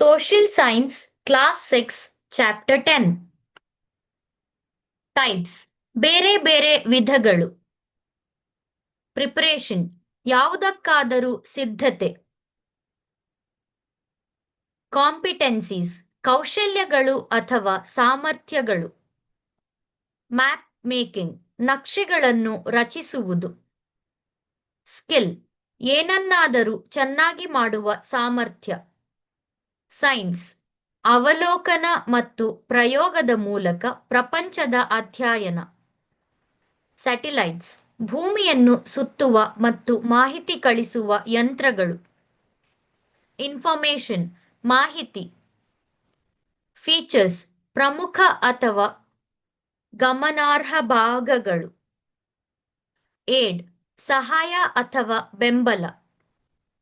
Social Science, Class 6, Chapter 10. Types ಬೇರೆ ಬೇರೆ ವಿಧಗಳು. ಪ್ರಿಪರೇಷನ್ ಯಾವುದಕ್ಕಾದರೂ ಸಿದ್ಧತೆ. ಕಾಂಪಿಟೆನ್ಸೀಸ್ ಕೌಶಲ್ಯಗಳು ಅಥವಾ ಸಾಮರ್ಥ್ಯಗಳು. ಮ್ಯಾಪ್ ಮೇಕಿಂಗ್ ನಕ್ಷೆಗಳನ್ನು ರಚಿಸುವುದು. ಸ್ಕಿಲ್ ಏನನ್ನಾದರೂ ಚೆನ್ನಾಗಿ ಮಾಡುವ ಸಾಮರ್ಥ್ಯ. ಸೈನ್ಸ್ ಅವಲೋಕನ ಮತ್ತು ಪ್ರಯೋಗದ ಮೂಲಕ ಪ್ರಪಂಚದ ಅಧ್ಯಯನ. ಸ್ಯಾಟಲೈಟ್ಸ್ ಭೂಮಿಯನ್ನು ಸುತ್ತುವ ಮತ್ತು ಮಾಹಿತಿ ಕಳಿಸುವ ಯಂತ್ರಗಳು. ಇನ್ಫಾರ್ಮೇಷನ್ ಮಾಹಿತಿ. ಫೀಚರ್ಸ್ ಪ್ರಮುಖ ಅಥವಾ ಗಮನಾರ್ಹ ಭಾಗಗಳು. ಏಡ್ ಸಹಾಯ ಅಥವಾ ಬೆಂಬಲ.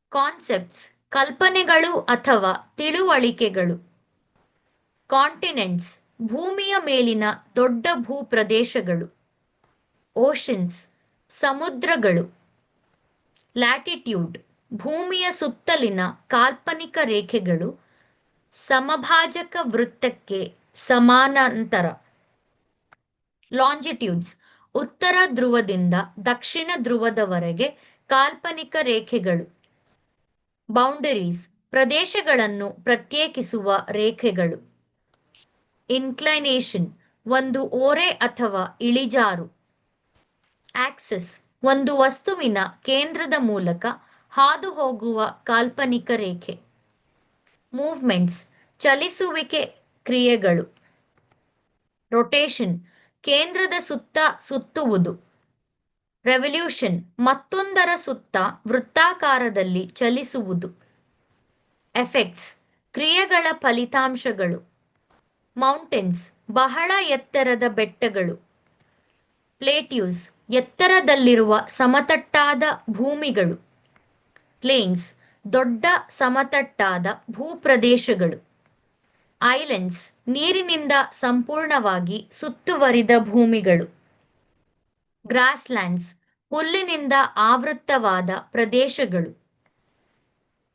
ಕಾನ್ಸೆಪ್ಟ್ಸ್ ಕಲ್ಪನೆಗಳು ಅಥವಾ ತಿಳುವಳಿಕೆಗಳು. ಕಾಂಟಿನೆಂಟ್ಸ್ ಭೂಮಿಯ ಮೇಲಿನ ದೊಡ್ಡ ಭೂಪ್ರದೇಶಗಳು. ಓಷನ್ಸ್ ಸಮುದ್ರಗಳು. ಲ್ಯಾಟಿಟ್ಯೂಡ್ ಭೂಮಿಯ ಸುತ್ತಲಿನ ಕಾಲ್ಪನಿಕ ರೇಖೆಗಳು ಸಮಭಾಜಕ ವೃತ್ತಕ್ಕೆ ಸಮಾನಾಂತರ. ಲಾಂಜಿಟ್ಯೂಡ್ಸ್ ಉತ್ತರ ಧ್ರುವದಿಂದ ದಕ್ಷಿಣ ಧ್ರುವದವರೆಗೆ ಕಾಲ್ಪನಿಕ ರೇಖೆಗಳು. ಬೌಂಡರೀಸ್ ಪ್ರದೇಶಗಳನ್ನು ಪ್ರತ್ಯೇಕಿಸುವ ರೇಖೆಗಳು. ಇನ್ಕ್ಲೈನೇಷನ್ ಒಂದು ಓರೆ ಅಥವಾ ಇಳಿಜಾರು. ಆಕ್ಸಿಸ್ ಒಂದು ವಸ್ತುವಿನ ಕೇಂದ್ರದ ಮೂಲಕ ಹಾದು ಹೋಗುವ ಕಾಲ್ಪನಿಕ ರೇಖೆ. ಮೂವ್ಮೆಂಟ್ಸ್ ಚಲಿಸುವಿಕೆ ಕ್ರಿಯೆಗಳು. ರೊಟೇಷನ್ ಕೇಂದ್ರದ ಸುತ್ತ ಸುತ್ತುವುದು. ರೆವಲ್ಯೂಷನ್ ಮತ್ತೊಂದರ ಸುತ್ತ ವೃತ್ತಾಕಾರದಲ್ಲಿ ಚಲಿಸುವುದು. ಎಫೆಕ್ಟ್ಸ್ ಕ್ರಿಯೆಗಳ ಫಲಿತಾಂಶಗಳು. ಮೌಂಟೇನ್ಸ್ ಬಹಳ ಎತ್ತರದ ಬೆಟ್ಟಗಳು. ಪ್ಲೇಟ್ಯೂಸ್ ಎತ್ತರದಲ್ಲಿರುವ ಸಮತಟ್ಟಾದ ಭೂಮಿಗಳು. ಪ್ಲೇನ್ಸ್ ದೊಡ್ಡ ಸಮತಟ್ಟಾದ ಭೂಪ್ರದೇಶಗಳು. ಐಲ್ಯಾಂಡ್ಸ್ ನೀರಿನಿಂದ ಸಂಪೂರ್ಣವಾಗಿ ಸುತ್ತುವರಿದ ಭೂಮಿಗಳು. ಗ್ರಾಸ್ಲ್ಯಾಂಡ್ಸ್ ಹುಲ್ಲಿನಿಂದ ಆವೃತ್ತವಾದ ಪ್ರದೇಶಗಳು.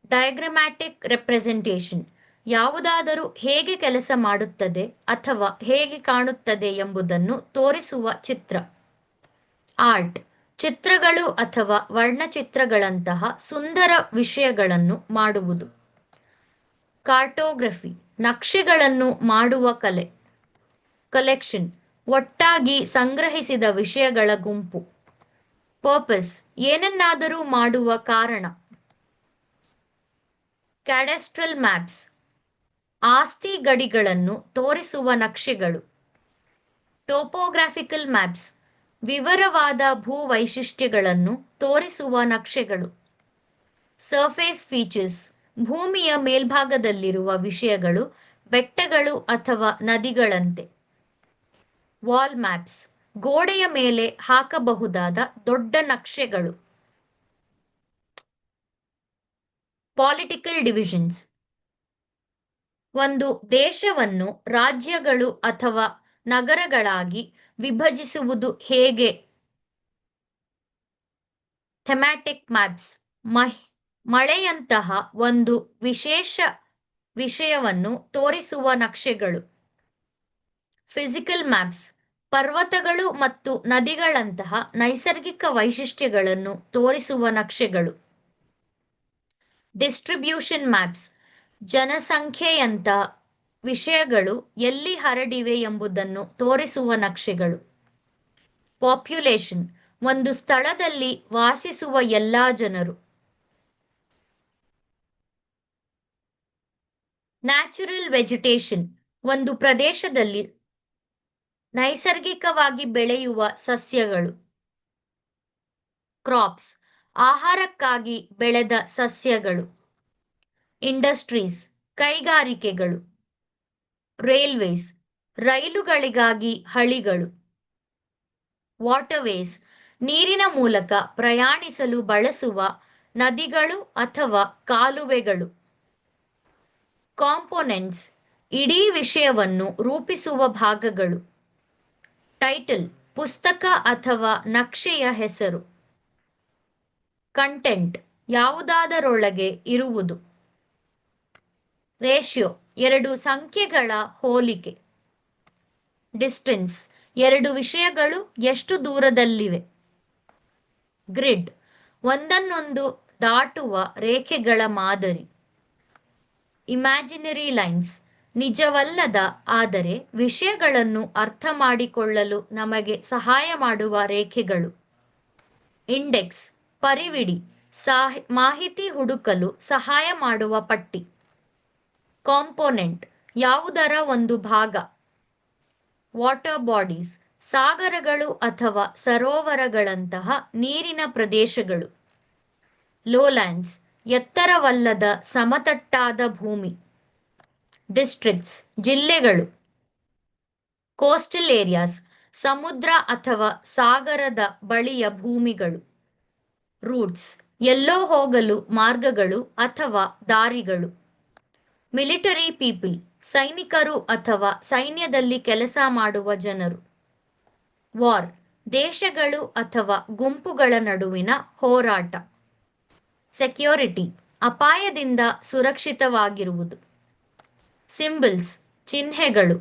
ಡಯಾಗ್ರಾಮ್ಯಾಟಿಕ್ ರೆಪ್ರೆಸೆಂಟೇಷನ್ ಯಾವುದಾದರೂ ಹೇಗೆ ಕೆಲಸ ಮಾಡುತ್ತದೆ ಅಥವಾ ಹೇಗೆ ಕಾಣುತ್ತದೆ ಎಂಬುದನ್ನು ತೋರಿಸುವ ಚಿತ್ರ. ಆರ್ಟ್ ಚಿತ್ರಗಳು ಅಥವಾ ವರ್ಣಚಿತ್ರಗಳಂತಹ ಸುಂದರ ವಿಷಯಗಳನ್ನು ಮಾಡುವುದು. ಕಾರ್ಟೋಗ್ರಫಿ ನಕ್ಷೆಗಳನ್ನು ಮಾಡುವ ಕಲೆ. ಕಲೆಕ್ಷನ್ ಒಟ್ಟಾಗಿ ಸಂಗ್ರಹಿಸಿದ ವಿಷಯಗಳ ಗುಂಪು. ಪರ್ಪಸ್ ಏನನ್ನಾದರೂ ಮಾಡುವ ಕಾರಣ. ಕ್ಯಾಡಸ್ಟ್ರಲ್ ಮ್ಯಾಪ್ಸ್ ಆಸ್ತಿ ಗಡಿಗಳನ್ನು ತೋರಿಸುವ ನಕ್ಷೆಗಳು. ಟೋಪೋಗ್ರಾಫಿಕಲ್ ಮ್ಯಾಪ್ಸ್ ವಿವರವಾದ ಭೂವೈಶಿಷ್ಟ್ಯಗಳನ್ನು ತೋರಿಸುವ ನಕ್ಷೆಗಳು. ಸರ್ಫೇಸ್ ಫೀಚರ್ಸ್ ಭೂಮಿಯ ಮೇಲ್ಭಾಗದಲ್ಲಿರುವ ವಿಷಯಗಳು ಬೆಟ್ಟಗಳು ಅಥವಾ ನದಿಗಳಂತೆ. ವಾಲ್ ಮ್ಯಾಪ್ಸ್ ಗೋಡೆಯ ಮೇಲೆ ಹಾಕಬಹುದಾದ ದೊಡ್ಡ ನಕ್ಷೆಗಳು. ಪೊಲಿಟಿಕಲ್ ಡಿವಿಷನ್ಸ್ ಒಂದು ದೇಶವನ್ನು ರಾಜ್ಯಗಳು ಅಥವಾ ನಗರಗಳಾಗಿ ವಿಭಜಿಸುವುದು ಹೇಗೆ. ಥೆಮ್ಯಾಟಿಕ್ ಮ್ಯಾಪ್ಸ್ ಮಳೆಯಂತಹ ಒಂದು ವಿಶೇಷ ವಿಷಯವನ್ನು ತೋರಿಸುವ ನಕ್ಷೆಗಳು. ಫಿಸಿಕಲ್ ಮ್ಯಾಪ್ಸ್ ಪರ್ವತಗಳು ಮತ್ತು ನದಿಗಳಂತಹ ನೈಸರ್ಗಿಕ ವೈಶಿಷ್ಟ್ಯಗಳನ್ನು ತೋರಿಸುವ ನಕ್ಷೆಗಳು. ಡಿಸ್ಟ್ರಿಬ್ಯೂಷನ್ ಮ್ಯಾಪ್ಸ್ ಜನಸಂಖ್ಯೆಯಂಥ ವಿಷಯಗಳು ಎಲ್ಲಿ ಹರಡಿವೆ ಎಂಬುದನ್ನು ತೋರಿಸುವ ನಕ್ಷೆಗಳು. ಪಾಪ್ಯುಲೇಷನ್ ಒಂದು ಸ್ಥಳದಲ್ಲಿ ವಾಸಿಸುವ ಎಲ್ಲಾ ಜನರು. ನ್ಯಾಚುರಲ್ ವೆಜಿಟೇಷನ್ ಒಂದು ಪ್ರದೇಶದಲ್ಲಿ ನೈಸರ್ಗಿಕವಾಗಿ ಬೆಳೆಯುವ ಸಸ್ಯಗಳು. ಕ್ರಾಪ್ಸ್ ಆಹಾರಕ್ಕಾಗಿ ಬೆಳೆದ ಸಸ್ಯಗಳು. ಇಂಡಸ್ಟ್ರೀಸ್ ಕೈಗಾರಿಕೆಗಳು. ರೈಲ್ವೇಸ್ ರೈಲುಗಳಿಗಾಗಿ ಹಳಿಗಳು. ವಾಟರ್ವೇಸ್ ನೀರಿನ ಮೂಲಕ ಪ್ರಯಾಣಿಸಲು ಬಳಸುವ ನದಿಗಳು ಅಥವಾ ಕಾಲುವೆಗಳು. ಕಾಂಪೋನೆಂಟ್ಸ್ ಇಡೀ ವಿಷಯವನ್ನು ರೂಪಿಸುವ ಭಾಗಗಳು. ಟೈಟಲ್ ಪುಸ್ತಕ ಅಥವಾ ನಕ್ಷೆಯ ಹೆಸರು. ಕಂಟೆಂಟ್ ಯಾವುದಾದರೊಳಗೆ ಇರುವುದು. ರೇಷಿಯೋ ಎರಡು ಸಂಖ್ಯೆಗಳ ಹೋಲಿಕೆ. ಡಿಸ್ಟೆನ್ಸ್ ಎರಡು ವಿಷಯಗಳು ಎಷ್ಟು ದೂರದಲ್ಲಿವೆ. ಗ್ರಿಡ್ ಒಂದನ್ನೊಂದು ದಾಟುವ ರೇಖೆಗಳ ಮಾದರಿ. ಇಮ್ಯಾಜಿನರಿ ಲೈನ್ಸ್ ನಿಜವಲ್ಲದ ಆದರೆ ವಿಷಯಗಳನ್ನು ಅರ್ಥ ಮಾಡಿಕೊಳ್ಳಲು ನಮಗೆ ಸಹಾಯ ಮಾಡುವ ರೇಖೆಗಳು. ಇಂಡೆಕ್ಸ್ ಪರಿವಿಡಿ ಮಾಹಿತಿ ಹುಡುಕಲು ಸಹಾಯ ಮಾಡುವ ಪಟ್ಟಿ. ಕಾಂಪೊನೆಂಟ್ ಯಾವುದರ ಒಂದು ಭಾಗ. ವಾಟರ್ ಬಾಡೀಸ್ ಸಾಗರಗಳು ಅಥವಾ ಸರೋವರಗಳಂತಹ ನೀರಿನ ಪ್ರದೇಶಗಳು. ಲೋಲ್ಯಾಂಡ್ಸ್ ಎತ್ತರವಲ್ಲದ ಸಮತಟ್ಟಾದ ಭೂಮಿ. ಡಿಸ್ಟ್ರಿಕ್ಟ್ಸ್ ಜಿಲ್ಲೆಗಳು. ಕೋಸ್ಟಲ್ ಏರಿಯಾಸ್ ಸಮುದ್ರ ಅಥವಾ ಸಾಗರದ ಬಳಿಯ ಭೂಮಿಗಳು. ರೂಟ್ಸ್ ಎಲ್ಲೋ ಹೋಗಲು ಮಾರ್ಗಗಳು ಅಥವಾ ದಾರಿಗಳು. ಮಿಲಿಟರಿ ಪೀಪಲ್ ಸೈನಿಕರು ಅಥವಾ ಸೈನ್ಯದಲ್ಲಿ ಕೆಲಸ ಮಾಡುವ ಜನರು. ವಾರ್ ದೇಶಗಳು ಅಥವಾ ಗುಂಪುಗಳ ನಡುವಿನ ಹೋರಾಟ. ಸೆಕ್ಯೂರಿಟಿ ಅಪಾಯದಿಂದ ಸುರಕ್ಷಿತವಾಗಿರುವುದು. ಸಿಂಬಲ್ಸ್ ಚಿಹ್ನೆಗಳು.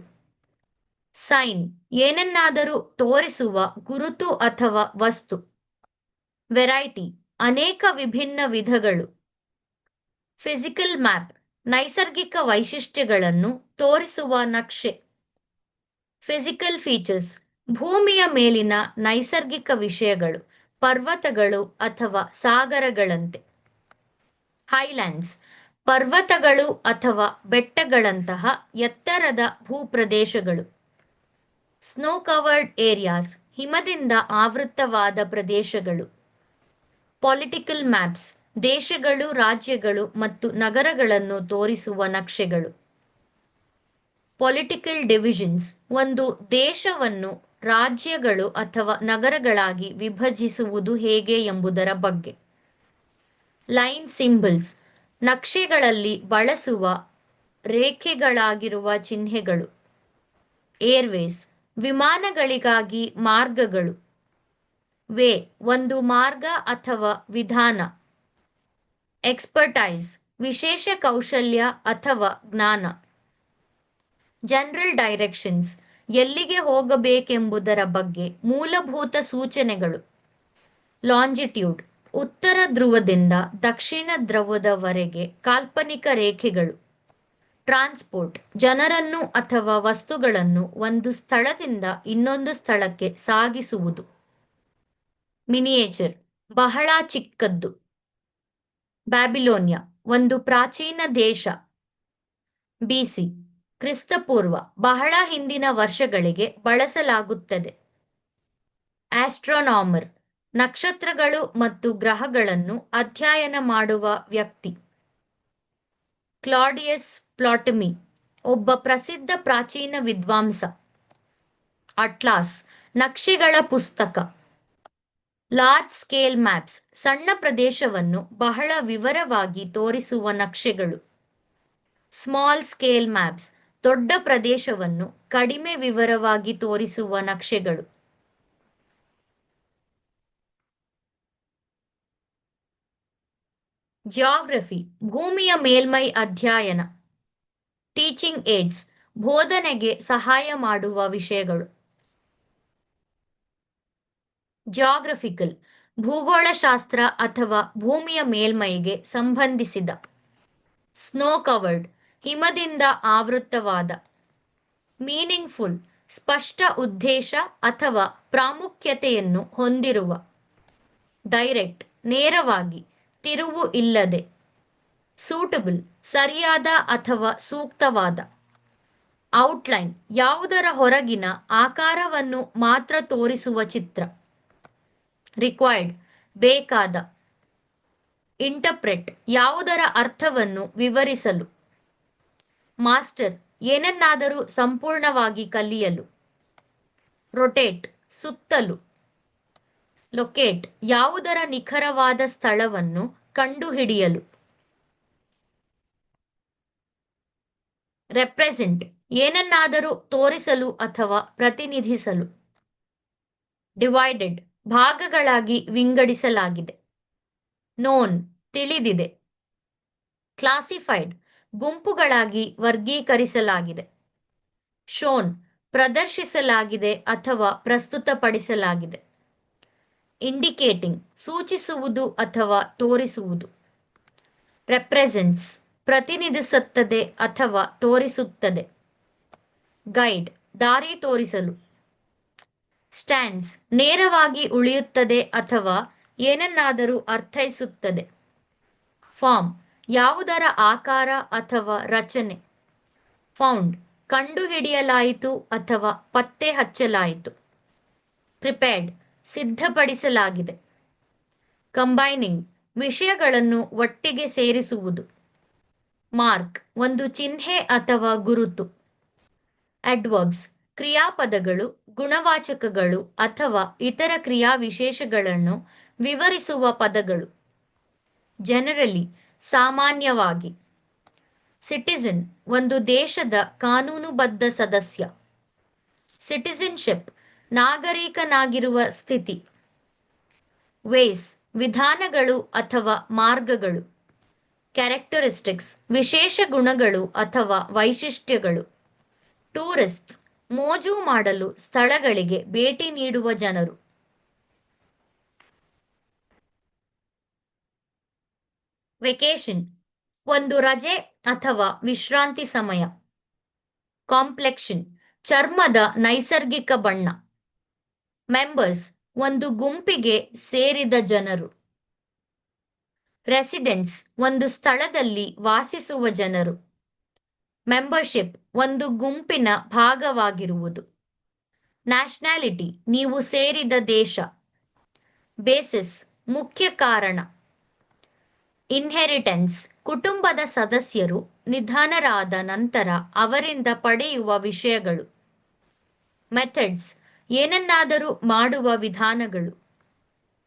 ಸೈನ್ ಏನನ್ನಾದರೂ ತೋರಿಸುವ ಗುರುತು ಅಥವಾ ವಸ್ತು. ವೆರೈಟಿ ಅನೇಕ ವಿಭಿನ್ನ ವಿಧಗಳು. ಫಿಸಿಕಲ್ ಮ್ಯಾಪ್ ನೈಸರ್ಗಿಕ ವೈಶಿಷ್ಟ್ಯಗಳನ್ನು ತೋರಿಸುವ ನಕ್ಷೆ. ಫಿಸಿಕಲ್ ಫೀಚರ್ಸ್ ಭೂಮಿಯ ಮೇಲಿನ ನೈಸರ್ಗಿಕ ವಿಷಯಗಳು, ಪರ್ವತಗಳು ಅಥವಾ ಸಾಗರಗಳಂತೆ. ಹೈಲ್ಯಾಂಡ್ಸ್ ಪರ್ವತಗಳು ಅಥವಾ ಬೆಟ್ಟಗಳಂತಹ ಎತ್ತರದ ಭೂಪ್ರದೇಶಗಳು. ಸ್ನೋ ಕವರ್ಡ್ ಏರಿಯಾಸ್ ಹಿಮದಿಂದ ಆವೃತವಾದ ಪ್ರದೇಶಗಳು. ಪೊಲಿಟಿಕಲ್ ಮ್ಯಾಪ್ಸ್ ದೇಶಗಳು, ರಾಜ್ಯಗಳು ಮತ್ತು ನಗರಗಳನ್ನು ತೋರಿಸುವ ನಕ್ಷೆಗಳು. ಪೊಲಿಟಿಕಲ್ ಡಿವಿಷನ್ಸ್ ಒಂದು ದೇಶವನ್ನು ರಾಜ್ಯಗಳು ಅಥವಾ ನಗರಗಳಾಗಿ ವಿಭಜಿಸುವುದು ಹೇಗೆ ಎಂಬುದರ ಬಗ್ಗೆ. ಲೈನ್ ಸಿಂಬಲ್ಸ್ ನಕ್ಷೆಗಳಲ್ಲಿ ಬಳಸುವ ರೇಖೆಗಳಾಗಿರುವ ಚಿಹ್ನೆಗಳು. ಏರ್ವೇಸ್ ವಿಮಾನಗಳಿಗಾಗಿ ಮಾರ್ಗಗಳು. ವೇ ಒಂದು ಮಾರ್ಗ ಅಥವಾ ವಿಧಾನ. ಎಕ್ಸ್ಪರ್ಟೈಸ್ ವಿಶೇಷ ಕೌಶಲ್ಯ ಅಥವಾ ಜ್ಞಾನ. ಜನರಲ್ ಡೈರೆಕ್ಷನ್ಸ್ ಎಲ್ಲಿಗೆ ಹೋಗಬೇಕೆಂಬುದರ ಬಗ್ಗೆ ಮೂಲಭೂತ ಸೂಚನೆಗಳು. ಲಾಂಜಿಟ್ಯೂಡ್ ಉತ್ತರ ಧ್ರುವದಿಂದ ದಕ್ಷಿಣ ಧ್ರುವದವರೆಗೆ ಕಾಲ್ಪನಿಕ ರೇಖೆಗಳು. ಟ್ರಾನ್ಸ್ಪೋರ್ಟ್ ಜನರನ್ನು ಅಥವಾ ವಸ್ತುಗಳನ್ನು ಒಂದು ಸ್ಥಳದಿಂದ ಇನ್ನೊಂದು ಸ್ಥಳಕ್ಕೆ ಸಾಗಿಸುವುದು. ಮಿನಿಯೇಚರ್ ಬಹಳ ಚಿಕ್ಕದ್ದು. ಬ್ಯಾಬಿಲೋನಿಯಾ ಒಂದು ಪ್ರಾಚೀನ ದೇಶ. ಬಿಸಿ ಕ್ರಿಸ್ತಪೂರ್ವ ಬಹಳ ಹಿಂದಿನ ವರ್ಷಗಳಿಗೆ ಬಳಸಲಾಗುತ್ತದೆ. ಆಸ್ಟ್ರೋನಾಮರ್ ನಕ್ಷತ್ರಗಳು ಮತ್ತು ಗ್ರಹಗಳನ್ನು ಅಧ್ಯಯನ ಮಾಡುವ ವ್ಯಕ್ತಿ. ಕ್ಲಾಡಿಯಸ್ ಪ್ಲಾಟಮಿ ಒಬ್ಬ ಪ್ರಸಿದ್ಧ ಪ್ರಾಚೀನ ವಿದ್ವಾಂಸ. ಅಟ್ಲಾಸ್ ನಕ್ಷೆಗಳ ಪುಸ್ತಕ. ಲಾರ್ಜ್ ಸ್ಕೇಲ್ ಮ್ಯಾಪ್ಸ್ ಸಣ್ಣ ಪ್ರದೇಶವನ್ನು ಬಹಳ ವಿವರವಾಗಿ ತೋರಿಸುವ ನಕ್ಷೆಗಳು. ಸ್ಮಾಲ್ ಸ್ಕೇಲ್ ಮ್ಯಾಪ್ಸ್ ದೊಡ್ಡ ಪ್ರದೇಶವನ್ನು ಕಡಿಮೆ ವಿವರವಾಗಿ ತೋರಿಸುವ ನಕ್ಷೆಗಳು. ಜಿಯೋಗ್ರಫಿ ಭೂಮಿಯ ಮೇಲ್ಮೈ ಅಧ್ಯಯನ. ಟೀಚಿಂಗ್ ಏಡ್ಸ್ ಬೋಧನೆಗೆ ಸಹಾಯ ಮಾಡುವ ವಿಷಯಗಳು. ಜಿಯೋಗ್ರಫಿಕಲ್ ಭೂಗೋಳಶಾಸ್ತ್ರ ಅಥವಾ ಭೂಮಿಯ ಮೇಲ್ಮೈಗೆ ಸಂಬಂಧಿಸಿದ. ಸ್ನೋ ಕವರ್ಡ್ ಹಿಮದಿಂದ ಆವೃತವಾದ. ಮೀನಿಂಗ್ಫುಲ್ ಸ್ಪಷ್ಟ ಉದ್ದೇಶ ಅಥವಾ ಪ್ರಾಮುಖ್ಯತೆಯನ್ನು ಹೊಂದಿರುವ. ಡೈರೆಕ್ಟ್ ನೇರವಾಗಿ, ತಿರುವು ಇಲ್ಲದೆ. ಸೂಟಬಲ್ ಸರಿಯಾದ ಅಥವಾ ಸೂಕ್ತವಾದ. ಔಟ್ಲೈನ್ ಯಾವುದರ ಹೊರಗಿನ ಆಕಾರವನ್ನು ಮಾತ್ರ ತೋರಿಸುವ ಚಿತ್ರ. ರಿಕ್ವೈರ್ಡ್ ಬೇಕಾದ. ಇಂಟರ್ಪ್ರೆಟ್ ಯಾವುದರ ಅರ್ಥವನ್ನು ವಿವರಿಸಲು. ಮಾಸ್ಟರ್ ಏನನ್ನಾದರೂ ಸಂಪೂರ್ಣವಾಗಿ ಕಲಿಯಲು. ರೊಟೇಟ್ ಸುತ್ತಲು. ಲೊಕೇಟ್ ಯಾವುದರ ನಿಖರವಾದ ಸ್ಥಳವನ್ನು ಕಂಡುಹಿಡಿಯಲು. ರೆಪ್ರೆಸೆಂಟ್ ಏನನ್ನಾದರೂ ತೋರಿಸಲು ಅಥವಾ ಪ್ರತಿನಿಧಿಸಲು. ಡಿವೈಡೆಡ್ ಭಾಗಗಳಾಗಿ ವಿಂಗಡಿಸಲಾಗಿದೆ. ನೋನ್ ತಿಳಿದಿದೆ. ಕ್ಲಾಸಿಫೈಡ್ ಗುಂಪುಗಳಾಗಿ ವರ್ಗೀಕರಿಸಲಾಗಿದೆ. ಶೋನ್ ಪ್ರದರ್ಶಿಸಲಾಗಿದೆ ಅಥವಾ ಪ್ರಸ್ತುತಪಡಿಸಲಾಗಿದೆ. ಇಂಡಿಕೇಟಿಂಗ್ ಸೂಚಿಸುವುದು ಅಥವಾ ತೋರಿಸುವುದು. ರೆಪ್ರೆಸೆಂಟ್ಸ್ ಪ್ರತಿನಿಧಿಸುತ್ತದೆ ಅಥವಾ ತೋರಿಸುತ್ತದೆ. ಗೈಡ್ ದಾರಿ ತೋರಿಸಲು. ಸ್ಟ್ಯಾಂಡ್ಸ್ ನೇರವಾಗಿ ಉಳಿಯುತ್ತದೆ ಅಥವಾ ಏನನ್ನಾದರೂ ಅರ್ಥೈಸುತ್ತದೆ. ಫಾರ್ಮ್ ಯಾವುದರ ಆಕಾರ ಅಥವಾ ರಚನೆ. ಫೌಂಡ್ ಕಂಡುಹಿಡಿಯಲಾಯಿತು ಅಥವಾ ಪತ್ತೆ ಹಚ್ಚಲಾಯಿತು. ಪ್ರಿಪೇರ್ಡ್ ಸಿದ್ಧಪಡಿಸಲಾಗಿದೆ. ಕಂಬೈನಿಂಗ್ ವಿಷಯಗಳನ್ನು ಒಟ್ಟಿಗೆ ಸೇರಿಸುವುದು. ಮಾರ್ಕ್ ಒಂದು ಚಿಹ್ನೆ ಅಥವಾ ಗುರುತು. ಅಡ್ವರ್ಬ್ಸ್ ಕ್ರಿಯಾಪದಗಳು, ಗುಣವಾಚಕಗಳು ಅಥವಾ ಇತರ ಕ್ರಿಯಾವಿಶೇಷಗಳನ್ನು ವಿವರಿಸುವ ಪದಗಳು. ಜನರಲಿ ಸಾಮಾನ್ಯವಾಗಿ. ಸಿಟಿಜನ್ ಒಂದು ದೇಶದ ಕಾನೂನುಬದ್ಧ ಸದಸ್ಯ. ಸಿಟಿಜನ್ಶಿಪ್ ನಾಗರಿಕನಾಗಿರುವ ಸ್ಥಿತಿ. ವೇಸ್ ವಿಧಾನಗಳು ಅಥವಾ ಮಾರ್ಗಗಳು. ಕ್ಯಾರೆಕ್ಟರಿಸ್ಟಿಕ್ಸ್ ವಿಶೇಷ ಗುಣಗಳು ಅಥವಾ ವೈಶಿಷ್ಟ್ಯಗಳು. ಟೂರಿಸ್ಟ್ಸ್ ಮೋಜು ಮಾಡಲು ಸ್ಥಳಗಳಿಗೆ ಭೇಟಿ ನೀಡುವ ಜನರು. ವೆಕೇಷನ್ ಒಂದು ರಜೆ ಅಥವಾ ವಿಶ್ರಾಂತಿ ಸಮಯ. ಕಾಂಪ್ಲೆಕ್ಷನ್ ಚರ್ಮದ ನೈಸರ್ಗಿಕ ಬಣ್ಣ. ಮೆಂಬರ್ಸ್ ಒಂದು ಗುಂಪಿಗೆ ಸೇರಿದ ಜನರು. ರೆಸಿಡೆನ್ಸ್ ಒಂದು ಸ್ಥಳದಲ್ಲಿ ವಾಸಿಸುವ ಜನರು. ಮೆಂಬರ್ಶಿಪ್ ಒಂದು ಗುಂಪಿನ ಭಾಗವಾಗಿರುವುದು. ನ್ಯಾಷನಾಲಿಟಿ ನೀವು ಸೇರಿದ ದೇಶ. ಬೇಸಿಸ್ ಮುಖ್ಯ ಕಾರಣ. ಇನ್ಹೆರಿಟೆನ್ಸ್ ಕುಟುಂಬದ ಸದಸ್ಯರು ನಿಧನರಾದ ನಂತರ ಅವರಿಂದ ಪಡೆಯುವ ವಿಷಯಗಳು. ಮೆಥಡ್ಸ್ ಏನನ್ನಾದರೂ ಮಾಡುವ ವಿಧಾನಗಳು.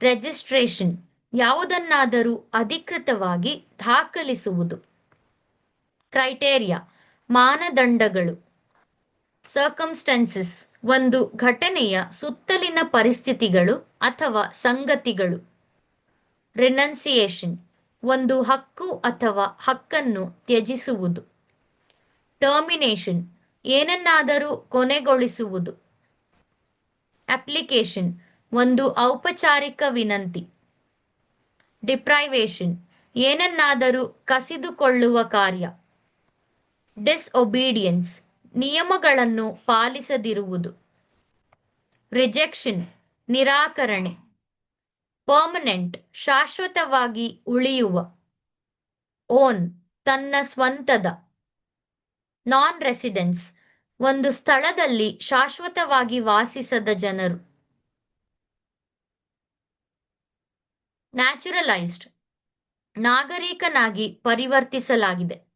ರಿಜಿಸ್ಟ್ರೇಷನ್ ಯಾವುದನ್ನಾದರೂ ಅಧಿಕೃತವಾಗಿ ದಾಖಲಿಸುವುದು. ಕ್ರೈಟೇರಿಯಾ ಮಾನದಂಡಗಳು. ಸರ್ಕಮ್ಸ್ಟೆನ್ಸಸ್ ಒಂದು ಘಟನೆಯ ಸುತ್ತಲಿನ ಪರಿಸ್ಥಿತಿಗಳು ಅಥವಾ ಸಂಗತಿಗಳು. ರಿನನ್ಸಿಯೇಷನ್ ಒಂದು ಹಕ್ಕು ಅಥವಾ ಹಕ್ಕನ್ನು ತ್ಯಜಿಸುವುದು. ಟರ್ಮಿನೇಷನ್ ಏನನ್ನಾದರೂ ಕೊನೆಗೊಳಿಸುವುದು. ಅಪ್ಲಿಕೇಶನ್ ಒಂದು ಔಪಚಾರಿಕ ವಿನಂತಿ. ಡಿಪ್ರೈವೇಷನ್ ಏನನ್ನಾದರೂ ಕಸಿದುಕೊಳ್ಳುವ ಕಾರ್ಯ. ಡಿಸ್ಒಬೀಡಿಯನ್ಸ್ ನಿಯಮಗಳನ್ನು ಪಾಲಿಸದಿರುವುದು. ರಿಜೆಕ್ಷನ್ ನಿರಾಕರಣೆ. ಪರ್ಮನೆಂಟ್ ಶಾಶ್ವತವಾಗಿ ಉಳಿಯುವ. ಓನ್ ತನ್ನ ಸ್ವಂತದ. ನಾನ್ ರೆಸಿಡೆನ್ಸ್ ಒಂದು ಸ್ಥಳದಲ್ಲಿ ಶಾಶ್ವತವಾಗಿ ವಾಸಿಸದ ಜನರು. ನ್ಯಾಚುರಲೈಸ್ಡ್ ನಾಗರಿಕನಾಗಿ ಪರಿವರ್ತಿಸಲಾಗಿದೆ.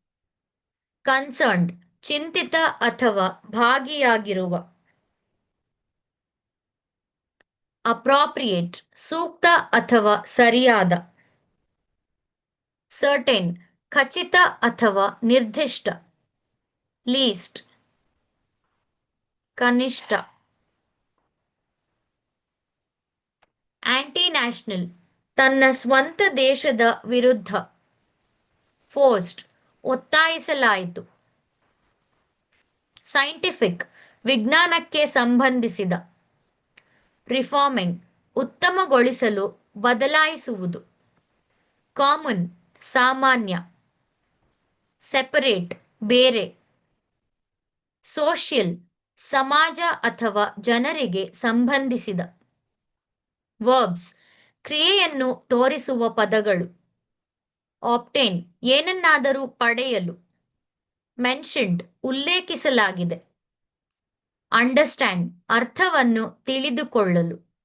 ಕನ್ಸರ್ನ್ಡ್ ಚಿಂತಿತ ಅಥವಾ ಭಾಗಿಯಾಗಿರುವ. ಅಪ್ರಾಪ್ರಿಯೇಟ್ ಸೂಕ್ತ ಅಥವಾ ಸರಿಯಾದ. ಸರ್ಟೇನ್ ಖಚಿತ ಅಥವಾ ನಿರ್ದಿಷ್ಟ. ಲೀಸ್ಟ್ ಕನಿಷ್ಠ. ಆಂಟಿ ನ್ಯಾಷನಲ್ ತನ್ನ ಸ್ವಂತ ದೇಶದ ವಿರುದ್ಧ. ಫೋರ್ಸ್ಡ್ ಒತ್ತಾಯಿಸಲಾಯಿತು. ಸೈಂಟಿಫಿಕ್ ವಿಜ್ಞಾನಕ್ಕೆ ಸಂಬಂಧಿಸಿದ. ರಿಫಾರ್ಮಿಂಗ್ ಉತ್ತಮಗೊಳಿಸಲು ಬದಲಾಯಿಸುವುದು. ಕಾಮನ್ ಸಾಮಾನ್ಯ. ಸೆಪರೇಟ್ ಬೇರೆ. ಸೋಷಿಯಲ್ ಸಮಾಜ ಅಥವಾ ಜನರಿಗೆ ಸಂಬಂಧಿಸಿದ. ವರ್ಬ್ಸ್ ಕ್ರಿಯೆಯನ್ನು ತೋರಿಸುವ ಪದಗಳು. ಆಬ್ಟೇನ್ ಏನನ್ನಾದರೂ ಪಡೆಯಲು. ಮೆನ್ಷನ್ಡ್ ಉಲ್ಲೇಖಿಸಲಾಗಿದೆ. ಅಂಡರ್ಸ್ಟ್ಯಾಂಡ್ ಅರ್ಥವನ್ನು ತಿಳಿದುಕೊಳ್ಳಲು.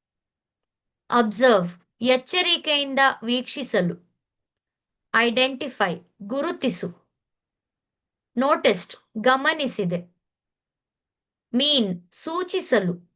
ಅಬ್ಸರ್ವ್ ಎಚ್ಚರಿಕೆಯಿಂದ ವೀಕ್ಷಿಸಲು. ಐಡೆಂಟಿಫೈ ಗುರುತಿಸು. ನೋಟಿಸ್ಡ್ ಗಮನಿಸಿದೆ. ಮೀನ್ ಸೂಚಿಸಲು.